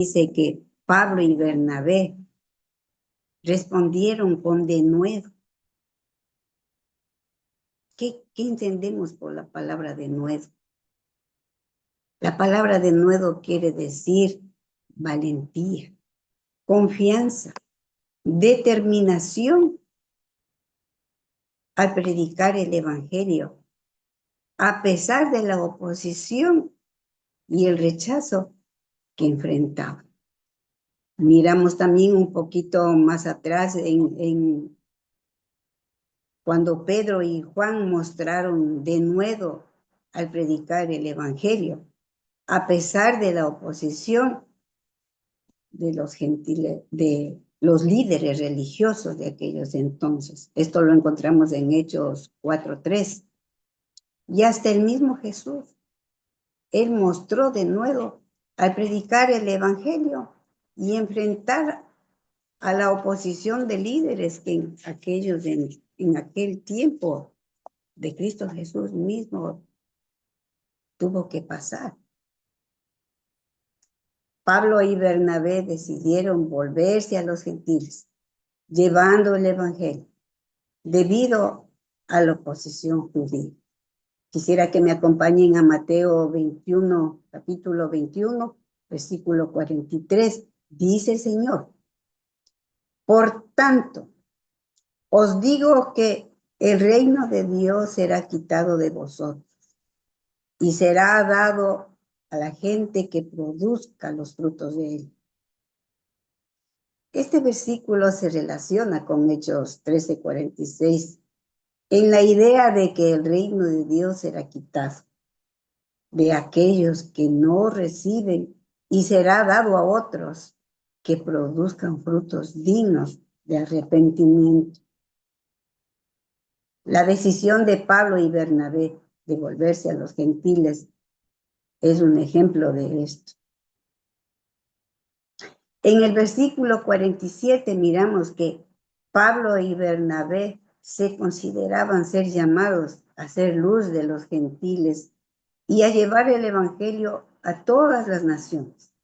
dice que Pablo y Bernabé respondieron con denuedo. ¿Qué entendemos por la palabra denuedo? La palabra denuedo quiere decir valentía, confianza, determinación al predicar el evangelio, a pesar de la oposición y el rechazo que enfrentaban. Miramos también un poquito más atrás cuando Pedro y Juan mostraron denuedo al predicar el evangelio, a pesar de la oposición de los gentiles, de los líderes religiosos de aquellos entonces. Esto lo encontramos en Hechos 4:3. Y hasta el mismo Jesús, él mostró de nuevo al predicar el evangelio y enfrentar a la oposición de líderes que en aquel tiempo de Cristo Jesús mismo tuvo que pasar. Pablo y Bernabé decidieron volverse a los gentiles, llevando el evangelio, debido a la oposición judía. Quisiera que me acompañen a Mateo 21, capítulo 21, versículo 43. Dice el Señor: por tanto, os digo que el reino de Dios será quitado de vosotros y será dado a la gente que produzca los frutos de él. Este versículo se relaciona con Hechos 13:46, en la idea de que el reino de Dios será quitado de aquellos que no reciben y será dado a otros que produzcan frutos dignos de arrepentimiento. La decisión de Pablo y Bernabé de volverse a los gentiles es un ejemplo de esto. En el versículo 47 miramos que Pablo y Bernabé se consideraban ser llamados a ser luz de los gentiles y a llevar el evangelio a todas las naciones.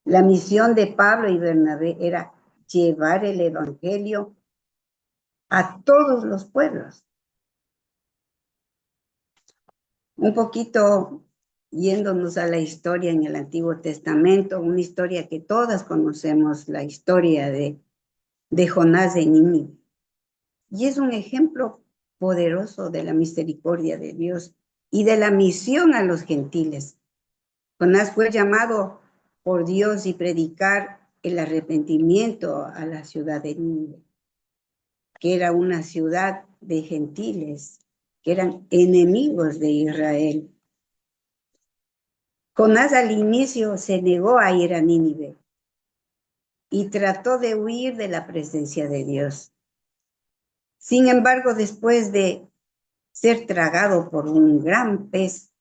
La misión de Pablo y Bernabé era llevar el evangelio a todos los pueblos. Un poquito yéndonos a la historia en el Antiguo Testamento, una historia que todas conocemos, la historia de Jonás de Nínive. Y es un ejemplo poderoso de la misericordia de Dios y de la misión a los gentiles. Jonás fue llamado por Dios y predicar el arrepentimiento a la ciudad de Nínive, que era una ciudad de gentiles, que eran enemigos de Israel. Jonás al inicio se negó a ir a Nínive y trató de huir de la presencia de Dios. Sin embargo, después de ser tragado por un gran pez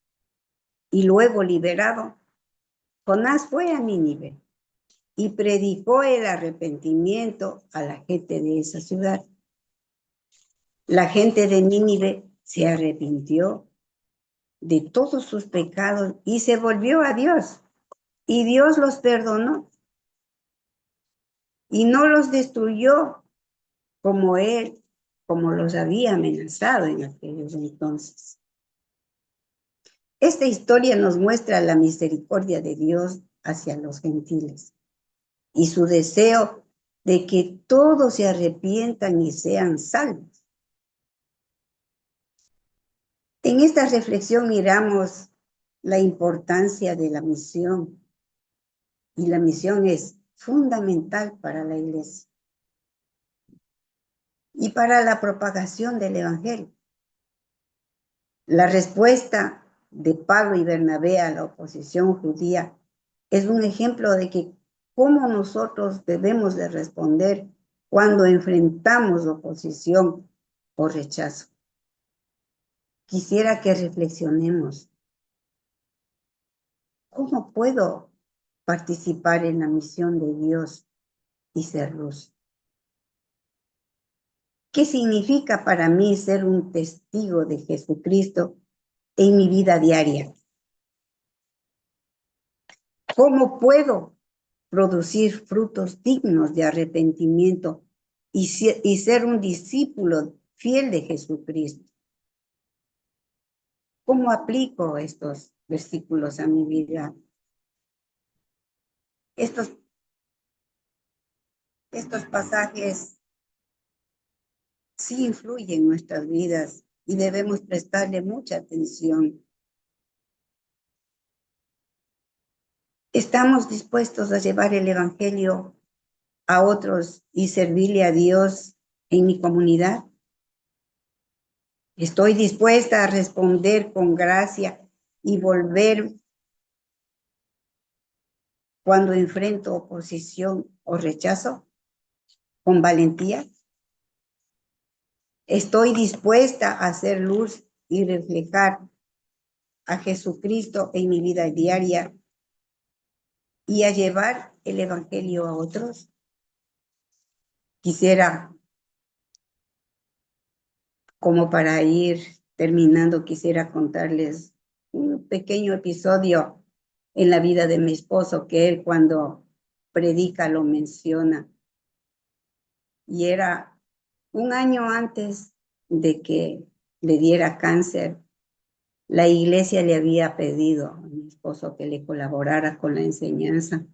y luego liberado, Jonás fue a Nínive y predicó el arrepentimiento a la gente de esa ciudad. La gente de Nínive se arrepintió de todos sus pecados y se volvió a Dios. Y Dios los perdonó y no los destruyó como los había amenazado en aquellos entonces. Esta historia nos muestra la misericordia de Dios hacia los gentiles y su deseo de que todos se arrepientan y sean salvos. En esta reflexión miramos la importancia de la misión, y la misión es fundamental para la iglesia y para la propagación del evangelio. La respuesta de Pablo y Bernabé a la oposición judía es un ejemplo de que cómo nosotros debemos de responder cuando enfrentamos oposición o rechazo. Quisiera que reflexionemos. ¿Cómo puedo participar en la misión de Dios y ser luz? ¿Qué significa para mí ser un testigo de Jesucristo en mi vida diaria? ¿Cómo puedo producir frutos dignos de arrepentimiento y ser un discípulo fiel de Jesucristo? ¿Cómo aplico estos versículos a mi vida? Estos pasajes sí influyen en nuestras vidas y debemos prestarle mucha atención. ¿Estamos dispuestos a llevar el Evangelio a otros y servirle a Dios en mi comunidad? ¿Estoy dispuesta a responder con gracia y volver cuando enfrento oposición o rechazo? ¿Con valentía? ¿Estoy dispuesta a hacer luz y reflejar a Jesucristo en mi vida diaria y a llevar el Evangelio a otros? Quisiera, como para ir terminando, quisiera contarles un pequeño episodio en la vida de mi esposo, que él cuando predica lo menciona. Y era un año antes de que le diera cáncer. La iglesia le había pedido a mi esposo que le colaborara con la enseñanza,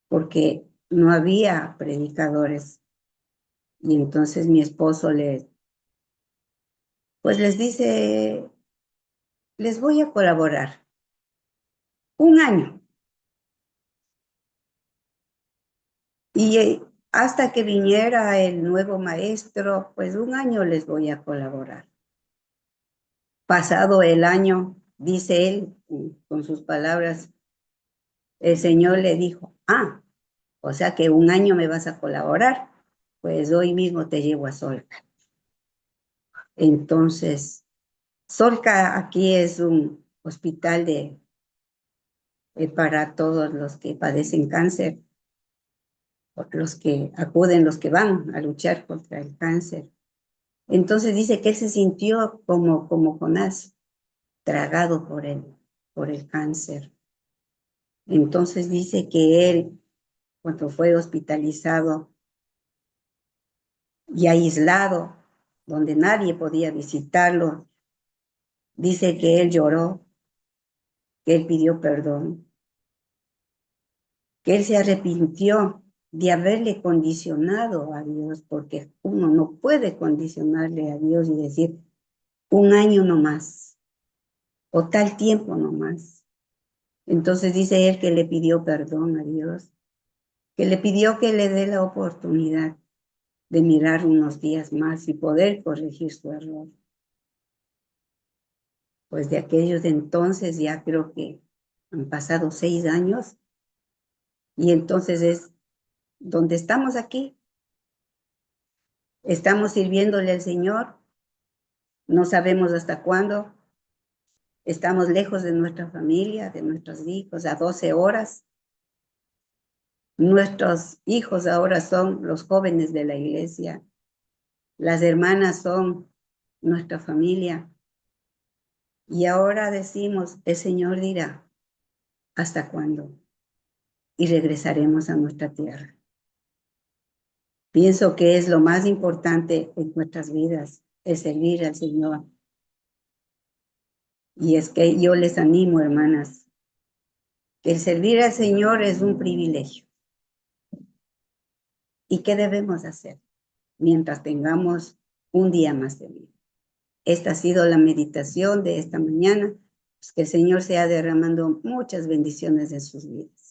porque no había predicadores. Y entonces mi esposo pues les dice, les voy a colaborar un año. Y hasta que viniera el nuevo maestro, pues un año les voy a colaborar. Pasado el año, dice él con sus palabras, el Señor le dijo, o sea que un año me vas a colaborar, pues hoy mismo te llevo a Solca. Entonces, Solca aquí es un hospital para todos los que padecen cáncer, los que acuden, los que van a luchar contra el cáncer. Entonces dice que él se sintió como Jonás, tragado por el cáncer. Entonces dice que él, cuando fue hospitalizado y aislado, donde nadie podía visitarlo, dice que él lloró, que él pidió perdón, que él se arrepintió de haberle condicionado a Dios, porque uno no puede condicionarle a Dios y decir un año no más o tal tiempo no más. Entonces dice él que le pidió perdón a Dios, que le pidió que le dé la oportunidad de mirar unos días más y poder corregir su error. Pues de aquellos de entonces ya creo que han pasado 6 años y entonces es donde estamos aquí. Estamos sirviéndole al Señor, no sabemos hasta cuándo, estamos lejos de nuestra familia, de nuestros hijos, a 12 horas. Nuestros hijos ahora son los jóvenes de la iglesia, las hermanas son nuestra familia. Y ahora decimos, el Señor dirá, ¿hasta cuándo? Y regresaremos a nuestra tierra. Pienso que es lo más importante en nuestras vidas, el servir al Señor. Y es que yo les animo, hermanas, que el servir al Señor es un privilegio. ¿Y qué debemos hacer mientras tengamos un día más de vida? Esta ha sido la meditación de esta mañana. Pues que el Señor sea derramando muchas bendiciones en sus vidas.